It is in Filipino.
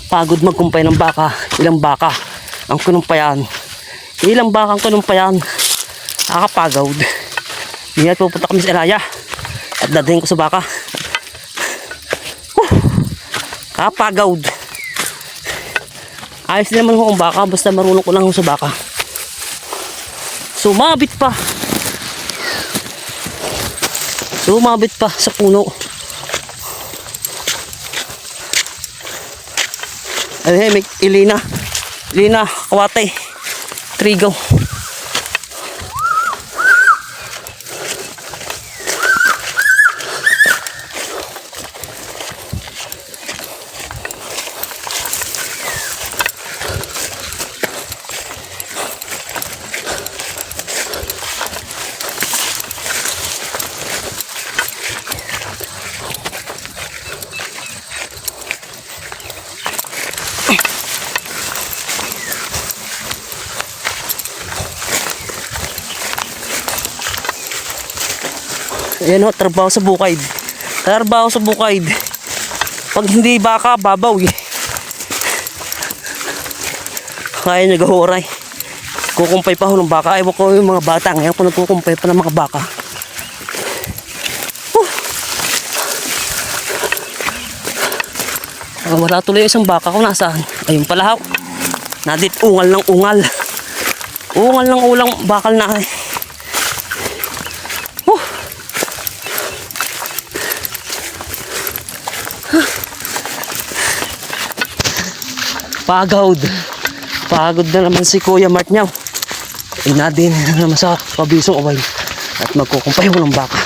pagod magkumpay ng baka. Ilang baka ang kinumpayan. Ilang baka ang kinumpayan. Nakakapagod. Ngayon pupunta kami sa Elaya at dadahin ko sa baka. Kapagod. Ayos din naman akong baka, basta marunong ko lang sa baka. Sumabit pa sa puno. Ay, may ilina kawate, trigo. Ayan o, trabaho sa bukid. Pag hindi baka, babaw eh. Kaya nyo gahuray. Kukumpay pa ho ng baka. Ewan ko yung mga bata. Ngayon ko nagkukumpay pa ng mga baka. Wala tuloy yung isang baka ko. Nasaan? Ayun pala ho. Nadit ungal ng ungal. Ungal ng ulang bakal na eh. Pagod na naman si Kuya Mart niyaw. Inadin na naman sa pabisong away at magkukumpay mo ng baka.